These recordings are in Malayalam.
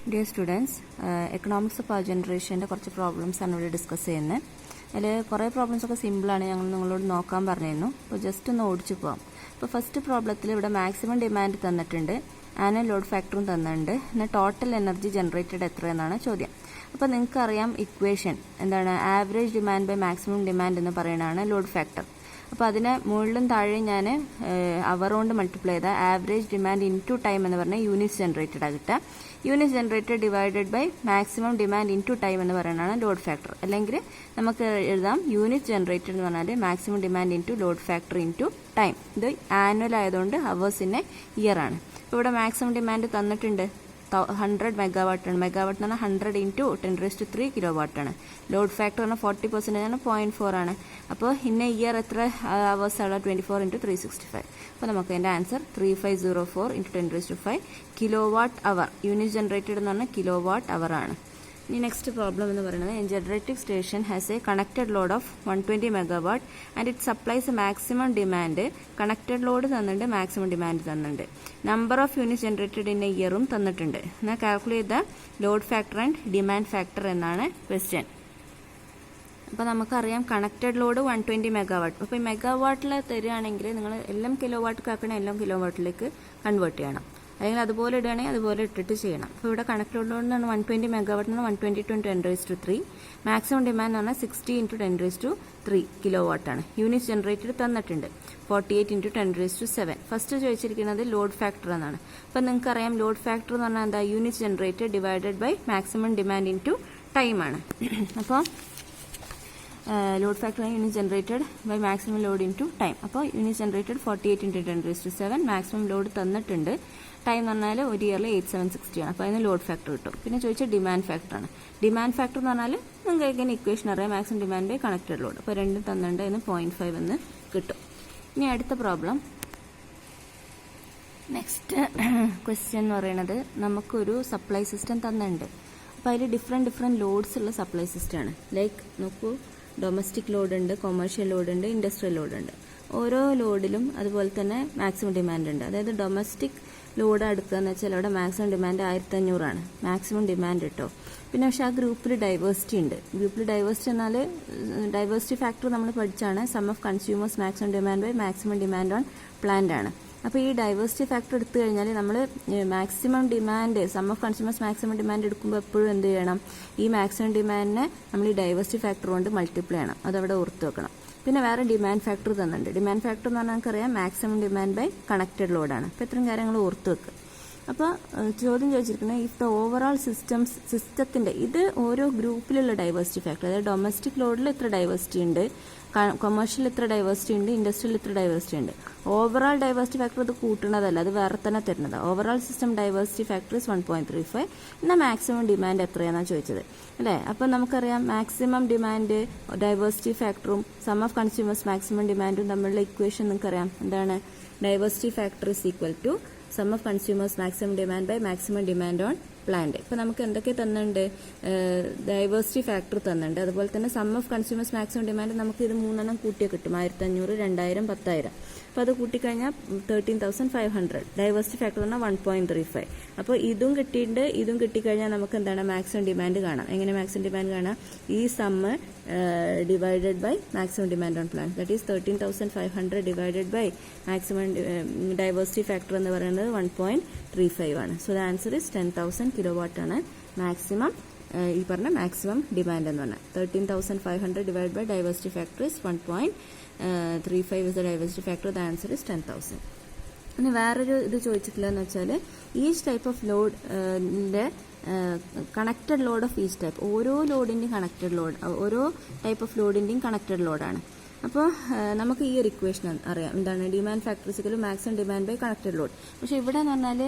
Dear students, economics of power ജനറേഷൻ്റെ കുറച്ച് പ്രോബ്ലംസ് ആണ് ഇവിടെ ഡിസ്കസ് ചെയ്യുന്നത്. അതിൽ കുറേ പ്രോബ്ലംസ് ഒക്കെ സിമ്പിളാണ്, ഞങ്ങൾ നിങ്ങളോട് നോക്കാൻ പറഞ്ഞിരുന്നു. അപ്പോൾ ജസ്റ്റ് ഒന്ന് ഓടിച്ചു പോകാം. അപ്പോൾ ഫസ്റ്റ് പ്രോബ്ലത്തിൽ ഇവിടെ മാക്സിമം ഡിമാൻഡ് തന്നിട്ടുണ്ട്, ആനുവൽ ലോഡ് ഫാക്ടറും തന്നിട്ടുണ്ട്, പിന്നെ ടോട്ടൽ എനർജി ജനറേറ്റഡ് എത്രയെന്നാണ് ചോദ്യം. അപ്പോൾ നിങ്ങൾക്കറിയാം ഇക്വേഷൻ എന്താണ്, average demand by maximum demand എന്ന് പറയുന്നതാണ് ലോഡ് ഫാക്ടർ. അപ്പോൾ അതിനെ മുകളിലും താഴെയും ഞാൻ അവർ കൊണ്ട് മൾട്ടിപ്ലൈ ചെയ്താൽ ആവറേജ് ഡിമാൻഡ് ഇൻറ്റു ടൈം എന്ന് പറഞ്ഞാൽ യൂണിറ്റ്സ് ജനറേറ്റഡ് ആകിട്ടുക. Units generated divided by maximum demand into time എന്ന് പറയുന്നതാണ് ലോഡ് ഫാക്ടർ. അല്ലെങ്കിൽ നമുക്ക് എഴുതാം യൂണിറ്റ്സ് ജനറേറ്റഡ് എന്ന് പറഞ്ഞാൽ maximum demand into load factor into time. ഇത് ആനുവൽ ആയതുകൊണ്ട് ഹവേഴ്സിൻ്റെ ഇയർ ആണ്. ഇവിടെ മാക്സിമം ഡിമാൻഡ് തന്നിട്ടുണ്ട് 100 മെഗാവാട്ടാണ്. മെഗാവാട്ട് എന്ന് പറഞ്ഞാൽ 100 ഇൻറ്റു 10⁻³ കിലോ വാട്ടാണ്. ലോഡ് ഫാക്ടർ പറഞ്ഞാൽ 40% ആണ്, 0.4 ആണ്. അപ്പോൾ ഇന്ന ഇയർ എത്ര അവേഴ്സ് ആണ്? 24 ഇൻറ്റു 365. അപ്പോൾ നമുക്ക് അതിൻ്റെ ആൻസർ 3504 ഇൻറ്റു 10⁵5 കിലോ വാട്ട് അവർ. യൂണിറ്റ് ജനറേറ്റഡ് എന്ന് പറഞ്ഞാൽ കിലോ വാട്ട് അവർ ആണ്. ഇനി നെക്സ്റ്റ് പ്രോബ്ലം എന്ന് പറയുന്നത്, generating station has a connected load of 120 megawatt and it supplies maximum demand. Connected load തന്നിട്ടുണ്ട്, മാക്സിമം ഡിമാൻഡ് തന്നിട്ടുണ്ട്. Number of unit generated in a ഇയറും തന്നിട്ടുണ്ട്. എന്നാൽ calculate the load factor and demand factor എന്നാണ് ക്വസ്റ്റ്യൻ. അപ്പോൾ നമുക്കറിയാം കണക്റ്റഡ് ലോഡ് 120 മെഗാവാട്ട്. അപ്പോൾ ഈ മെഗാവാട്ടിൽ തരികയാണെങ്കിൽ നിങ്ങൾ എല്ലാം കിലോ വാട്ട് ആക്കണം, എല്ലാം കിലോ വാട്ടിലേക്ക് കൺവേർട്ട് ചെയ്യണം. അല്ലെങ്കിൽ അതുപോലെ ഇടുകയാണെങ്കിൽ അതുപോലെ ഇട്ടിട്ട് ചെയ്യണം. അപ്പോൾ ഇവിടെ കണക്റ്റഡ് ലോഡ് എന്ന് പറഞ്ഞാൽ 120 മെഗാവാട്ട് എന്ന് പറഞ്ഞാൽ 120 × 10⁻3. മാക്സിമം ഡിമാൻഡ് എന്ന് പറഞ്ഞാൽ 60 × 10⁻3 കിലോ വാട്ടാണ്. യൂണിറ്റ് ജനറേറ്റഡ് തന്നിട്ടുണ്ട് 48 × 10⁻7. ഫസ്റ്റ് ചോദിച്ചിരിക്കുന്നത് ലോഡ് ഫാക്ടർ എന്നാണ്. അപ്പോൾ നിങ്ങൾക്കറിയാം ലോഡ് ഫാക്ടർ എന്ന് പറഞ്ഞാൽ എന്താ, unit generated divided by maximum demand into ടൈമാണ്. അപ്പോൾ load factor unit generated by maximum load into time. അപ്പോൾ യൂണിറ്റ് ജനറേറ്റഡ് 48 × 10⁻7. മാക്സിമം ലോഡ് തന്നിട്ടുണ്ട്. ടൈം എന്ന് പറഞ്ഞാൽ ഒരു ഇയറിൽ 8760 ആണ്. അപ്പോൾ അതിന് ലോഡ് ഫാക്ടർ കിട്ടും. പിന്നെ ചോദിച്ചാൽ ഡിമാൻഡ് ഫാക്ടറാണ്. ഡിമാൻഡ് ഫാക്ടർ എന്ന് പറഞ്ഞാൽ നിങ്ങൾക്ക് ഇങ്ങനെ ഇക്വേഷൻ അറിയാം, maximum demand by connected load. അപ്പോൾ രണ്ടും തന്നിട്ടുണ്ട്, അതിന് 0.5 എന്ന് കിട്ടും. ഇനി അടുത്ത പ്രോബ്ലം, നെക്സ്റ്റ് ക്വസ്റ്റ്യൻ എന്ന് പറയുന്നത്, നമുക്കൊരു സപ്ലൈ സിസ്റ്റം തന്നിട്ടുണ്ട്. അപ്പോൾ അതിൽ ഡിഫറെൻറ്റ് ലോഡ്സ് ഉള്ള സപ്ലൈ സിസ്റ്റമാണ്. ലൈക്ക് നോക്കൂ, ഡൊമസ്റ്റിക് ലോഡ് ഉണ്ട്, കൊമേഴ്ഷ്യൽ ലോഡ് ഉണ്ട്, ഇൻഡസ്ട്രിയൽ ലോഡ് ഉണ്ട്. ഓരോ ലോഡിലും അതുപോലെ തന്നെ മാക്സിമം ഡിമാൻഡ് ഉണ്ട്. അതായത് ഡൊമസ്റ്റിക് ലോഡ് എടുക്കുക എന്ന് വെച്ചാൽ അവിടെ മാക്സിമം ഡിമാൻഡ് 1500 ആണ് മാക്സിമം ഡിമാൻഡ് കേട്ടോ. പിന്നെ പക്ഷേ ആ ഗ്രൂപ്പിൽ ഡൈവേഴ്സിറ്റി ഉണ്ട്. ഗ്രൂപ്പിൽ ഡൈവേഴ്സിറ്റി എന്നാൽ ഡൈവേഴ്സിറ്റി ഫാക്ടർ നമ്മൾ പഠിച്ചാണ്, sum of consumers maximum demand by maximum demand on plant ആണ്. അപ്പോൾ ഈ ഡൈവേഴ്സിറ്റി ഫാക്ടർ എടുത്തു കഴിഞ്ഞാൽ നമ്മൾ maximum demand, sum of consumers maximum demand എടുക്കുമ്പോൾ എപ്പോഴും എന്ത് ചെയ്യണം, ഈ മാക്സിമം ഡിമാൻഡിനെ നമ്മൾ ഈ ഡൈവേഴ്സിറ്റി ഫാക്ടർ കൊണ്ട് മൾട്ടിപ്ലൈ ചെയ്യണം. അതവിടെ ഓർത്ത് വെക്കണം. പിന്നെ വേറെ ഡിമാൻഡ് ഫാക്ടർ തന്നിട്ടുണ്ട്. ഡിമാൻഡ് ഫാക്ടർ എന്ന് പറഞ്ഞാൽ നമുക്കറിയാം മാക്സിമം ഡിമാൻഡ് ബൈ കണക്റ്റഡ് ലോഡാണ്. അപ്പോൾ ഇത്രയും കാര്യങ്ങൾ ഓർത്ത് വെക്കുക. അപ്പോൾ ചോദ്യം ചോദിച്ചിരിക്കുന്നത്, ഇഫ് ദ ഓവറോൾ സിസ്റ്റത്തിൻ്റെ, ഇത് ഓരോ ഗ്രൂപ്പിലുള്ള ഡൈവേഴ്സിറ്റി ഫാക്ടർ, അതായത് ഡൊമസ്റ്റിക് ലോഡിൽ ഇത്ര ഡൈവേഴ്സിറ്റി ഉണ്ട്, കൊമേഴ്ഷ്യൽ ഇത്ര ഡൈവേഴ്സിറ്റി ഉണ്ട്, ഇൻഡസ്ട്രിയൽ ഇത്ര ഡൈവേഴ്സിറ്റി ഉണ്ട്. ഓവറോൾ ഡൈവേഴ്സിറ്റി ഫാക്ടർ ഇത് കൂട്ടുന്നതല്ല, അത് വേറെ തന്നെ തരുന്നത്. Overall system diversity factor 1.35. എന്നാൽ മാക്സിമം ഡിമാൻഡ് എത്രയാണെന്നാണ് ചോദിച്ചത് അല്ലേ. അപ്പോൾ നമുക്കറിയാം മാക്സിമം ഡിമാൻഡ് ഡൈവേഴ്സിറ്റി ഫാക്ടറും സം ഓഫ് കൺസ്യൂമേഴ്സ് മാക്സിമം ഡിമാൻഡും തമ്മിലുള്ള ഇക്വേഷൻ നിങ്ങൾക്കറിയാം എന്താണ്, diversity factor is equal to sum of consumers maximum demand by maximum demand on plant. ഇപ്പോൾ നമുക്ക് എന്തൊക്കെ തന്നിട്ടുണ്ട്, ഡൈവേഴ്സിറ്റി ഫാക്ടർ തന്നിട്ടുണ്ട്, അതുപോലെ തന്നെ sum of consumers maximum demand നമുക്ക് ഇത് 3 കൂട്ടിയേ കിട്ടും, 1500, 2000, 10000. അപ്പോൾ അത് കൂട്ടിക്കഴിഞ്ഞാൽ 13500. ഡൈവേഴ്സിറ്റി ഫാക്ടർ പറഞ്ഞാൽ 1.35. അപ്പോൾ ഇതും കിട്ടിയിട്ടുണ്ട്, ഇതും കിട്ടിക്കഴിഞ്ഞാൽ നമുക്ക് എന്താണ് മാക്സിമം ഡിമാൻഡ് കാണാം. എങ്ങനെ മാക്സിമം ഡിമാൻഡ് കാണാം, ഈ sum divided by maximum demand on plant, that is 13500 divided by maximum diversity factor എന്ന് പറയുന്നത് 1.35 ആണ്. So the answer is 10,000 kilowatt ആണ് മാക്സിമം, ഈ പറഞ്ഞ മാക്സിമം ഡിമാൻഡ് എന്ന് പറഞ്ഞാൽ. 13,500 divide by diversity factor is 1.35 is the diversity factor. The answer is 10,000. ഇനി വേറൊരു ഇത് ചോദിച്ചിട്ടില്ല എന്ന് വെച്ചാൽ, ഈച്ച് ടൈപ്പ് ഓഫ് ലോഡിൻ്റെ connected load of each type, ഓരോ ലോഡിൻ്റെയും കണക്റ്റഡ് ലോഡ്, ഓരോ ടൈപ്പ് ഓഫ് ലോഡിൻ്റെയും കണക്റ്റഡ് ലോഡാണ്. അപ്പോൾ നമുക്ക് ഈ ഒരു ഇക്വേഷൻ അറിയാം, എന്താണ്, demand factor maximum demand by connected load. പക്ഷെ ഇവിടെ എന്ന് പറഞ്ഞാൽ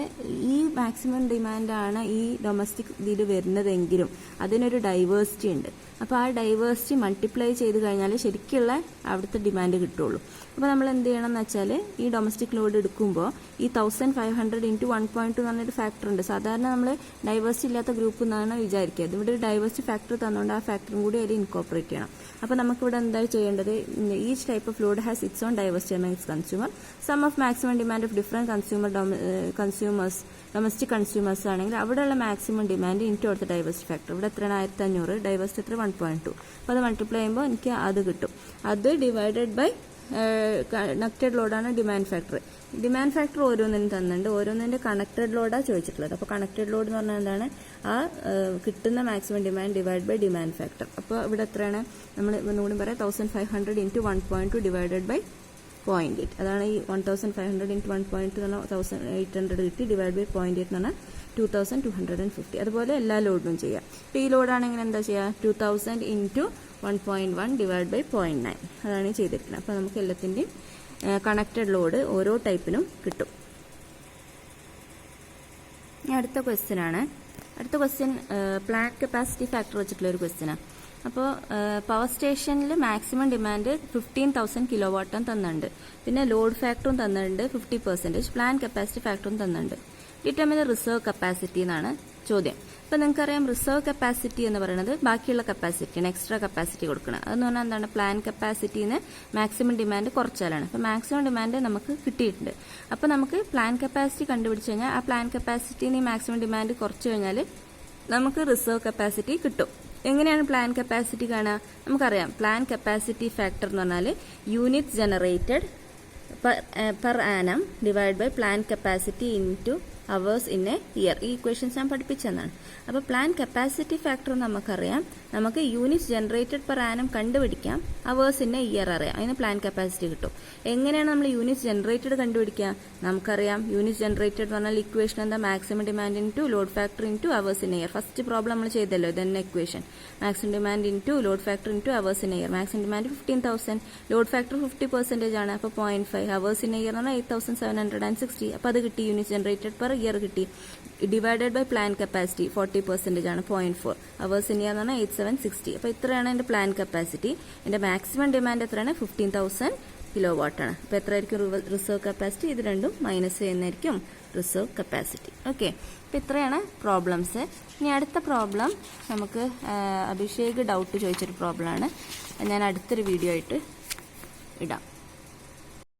ഈ മാക്സിമം ഡിമാൻഡാണ് ഈ ഡൊമസ്റ്റിക് ഇതിൽ വരുന്നതെങ്കിലും അതിനൊരു ഡൈവേഴ്സിറ്റി ഉണ്ട്. അപ്പോൾ ആ ഡൈവേഴ്സിറ്റി മൾട്ടിപ്ലൈ ചെയ്ത് കഴിഞ്ഞാൽ ശരിക്കുള്ള അവിടുത്തെ ഡിമാൻഡ് കിട്ടുള്ളൂ. അപ്പോൾ നമ്മൾ എന്ത് ചെയ്യണം എന്ന് വെച്ചാൽ, ഈ ഡൊമസ്റ്റിക് ലോഡ് എടുക്കുമ്പോൾ ഈ 1500 × 1.2 എന്ന് പറഞ്ഞൊരു ഫാക്ടർ ഉണ്ട്. സാധാരണ നമ്മൾ ഡൈവേഴ്സിറ്റി ഇല്ലാത്ത ഗ്രൂപ്പ് എന്നാണ് വിചാരിക്കുക. ഇവിടെ ഒരു ഡൈവേഴ്സിറ്റി ഫാക്ടർ തന്നുകൊണ്ട് ആ ഫാക്ടറും കൂടി അതിൽ ഇൻകോപ്പറേറ്റ് ചെയ്യണം. അപ്പോൾ നമുക്കിവിടെ എന്താ ചെയ്യേണ്ടത്, each type of load has its own diversity among its consumer. Sum of maximum demand of different consumers domestic consumers ആണെങ്കിൽ അവിടെയുള്ള മാക്സിമം ഡിമാൻഡ് ഇൻറ്റു അടുത്ത ഡൈവേഴ്സിറ്റി ഫാക്ടർ. ഇവിടെ എത്രയാണ് 1500, ഡൈവേഴ്സിറ്റി എത്ര 1.2. അപ്പോൾ അത് മൾട്ടിപ്ലൈ ചെയ്യുമ്പോൾ എനിക്ക് അത് കിട്ടും. അത് ഡിവൈഡഡ് ബൈ കണക്റ്റഡ് ലോഡാണ് ഡിമാൻഡ് ഫാക്ടർ. ഡിമാൻഡ് ഫാക്ടർ ഓരോന്നിനും തന്നിട്ടുണ്ട്, ഓരോന്നിന്റെ കണക്റ്റഡ് ലോഡാണ് ചോദിച്ചിട്ടുള്ളത്. അപ്പോൾ കണക്റ്റഡ് ലോഡ് എന്ന് പറഞ്ഞാൽ എന്താണ്, ആ കിട്ടുന്ന maximum demand divide by demand factor. അപ്പോൾ ഇവിടെ എത്രയാണ്, നമ്മൾ ഒന്നുകൂടി പറയാം, 1500 ഇൻറ്റു 1.2 ഡിവൈഡഡ് ബൈ 0.8. അതാണ് ഈ 1500 ഇൻറ്റു 1.2 എന്ന് പറഞ്ഞാൽ 1800 കിട്ടി, ഡിവൈഡ് ബൈ 0.8 എന്ന് പറഞ്ഞാൽ 2250. അതുപോലെ എല്ലാ ലോഡിനും ചെയ്യാം. ഇപ്പോൾ ഈ ലോഡാണെങ്കിൽ എന്താ ചെയ്യുക, 2000 ഇൻറ്റു 1.1 ഡിവൈഡ് ബൈ 0.9 അതാണ് ചെയ്തിരിക്കുന്നത്. അപ്പോൾ നമുക്ക് എല്ലാത്തിൻ്റെയും കണക്റ്റഡ് ലോഡ് ഓരോ ടൈപ്പിനും കിട്ടും. അടുത്ത ക്വസ്റ്റ്യൻ ആണ്. അടുത്ത ക്വസ്റ്റ്യൻ പ്ലാന്റ് കപ്പാസിറ്റി ഫാക്ടർ വെച്ചിട്ടുള്ള ഒരു ക്വസ്റ്റ്യനാണ്. അപ്പോൾ പവർ സ്റ്റേഷനിൽ മാക്സിമം ഡിമാൻഡ് 15,000 കിലോ വാട്ടും തന്നിട്ടുണ്ട്. പിന്നെ ലോഡ് ഫാക്ടറും തന്നിട്ടുണ്ട് 50%, പ്ലാന്റ് കപ്പാസിറ്റി ഫാക്ടറും തന്നിട്ടുണ്ട്. ഡിറ്റർമിൻ റിസർവ് കപ്പാസിറ്റി എന്നാണ് ചോദ്യം. അപ്പോൾ നിങ്ങൾക്കറിയാം റിസർവ് കപ്പാസിറ്റി എന്ന് പറയുന്നത് ബാക്കിയുള്ള കപ്പാസിറ്റിയാണ്, എക്സ്ട്രാ കപ്പാസിറ്റി കൊടുക്കണം. അതെന്ന് പറഞ്ഞാൽ എന്താണ്, പ്ലാൻ കപ്പാസിറ്റിന്ന് മാക്സിമം ഡിമാൻഡ് കുറച്ചാലാണ്. അപ്പോൾ മാക്സിമം ഡിമാൻഡ് നമുക്ക് കിട്ടിയിട്ടുണ്ട്. അപ്പോൾ നമുക്ക് പ്ലാൻ കപ്പാസിറ്റി കണ്ടുപിടിച്ച് കഴിഞ്ഞാൽ ആ പ്ലാൻ കപ്പാസിറ്റിന്ന് ഈ മാക്സിമം ഡിമാൻഡ് കുറച്ച് കഴിഞ്ഞാൽ നമുക്ക് റിസർവ് കപ്പാസിറ്റി കിട്ടും. എങ്ങനെയാണ് പ്ലാൻ കപ്പാസിറ്റി കാണുക, നമുക്കറിയാം പ്ലാൻ കപ്പാസിറ്റി ഫാക്ടർ എന്ന് പറഞ്ഞാൽ unit generated per annum divide by plant capacity into hours in a year. ഈ ഇക്വേഷൻസ് ഞാൻ പഠിപ്പിച്ചെന്നാണ്. അപ്പോൾ പ്ലാൻ കപ്പാസിറ്റി ഫാക്ടർ നമുക്കറിയാം, നമുക്ക് യൂണിറ്റ് ജനറേറ്റഡ് പെർ ആനം കണ്ടുപിടിക്കാം, അവേഴ്സ് ഇൻ എ ഇയർ അറിയാം, അതിന് പ്ലാൻ കപ്പാസിറ്റി കിട്ടും. എങ്ങനെയാണ് നമ്മൾ യൂണിറ്റ് ജനറേറ്റഡ് കണ്ടുപിടിക്കുക, നമുക്കറിയാം യൂണിറ്റ് ജനറേറ്റഡ് എന്ന് പറഞ്ഞാൽ ഇക്വേഷൻ എന്താ, maximum demand into load factor into hours in a year. First problem നമ്മൾ ചെയ്തല്ലോ, ഇതന്നെ equation. Maximum demand into load factor into hours in a year. Maximum demand 15,000, load factor 50% ആണ്, അപ്പോൾ 0.5. അവേഴ്സ് ഇൻ എ ഇയർ എന്ന് പറഞ്ഞാൽ 8,760. അപ്പോൾ അത് കിട്ടി, യൂണിറ്റ് ജനറേറ്റഡ് പെർ ഇയർ കിട്ടി. ഡിവൈഡഡ് ബൈ പ്ലാൻ കപ്പാസിറ്റി 40% ആണ്, 0.4. അവേഴ്സ് ഇൻ ഇയർ എന്ന് പറഞ്ഞാൽ 8,760. അപ്പോൾ ഇത്രയാണ് എൻ്റെ പ്ലാൻ കപ്പാസിറ്റി. എൻ്റെ മാക്സിമം ഡിമാൻഡ് എത്രയാണ്, 15,000 കിലോ വാട്ടാണ്. അപ്പോൾ എത്രയായിരിക്കും റിസർവ് കപ്പാസിറ്റി, ഇത് രണ്ടും മൈനസ് ചെയ്യുന്നതായിരിക്കും റിസർവ് കപ്പാസിറ്റി. ഓക്കെ, അപ്പോൾ ഇത്രയാണ് പ്രോബ്ലംസ്. ഇനി അടുത്ത പ്രോബ്ലം നമുക്ക് അഭിഷേക് ഡൗട്ട് ചോദിച്ചൊരു പ്രോബ്ലമാണ്. ഞാൻ അടുത്തൊരു വീഡിയോ ആയിട്ട് ഇടാം.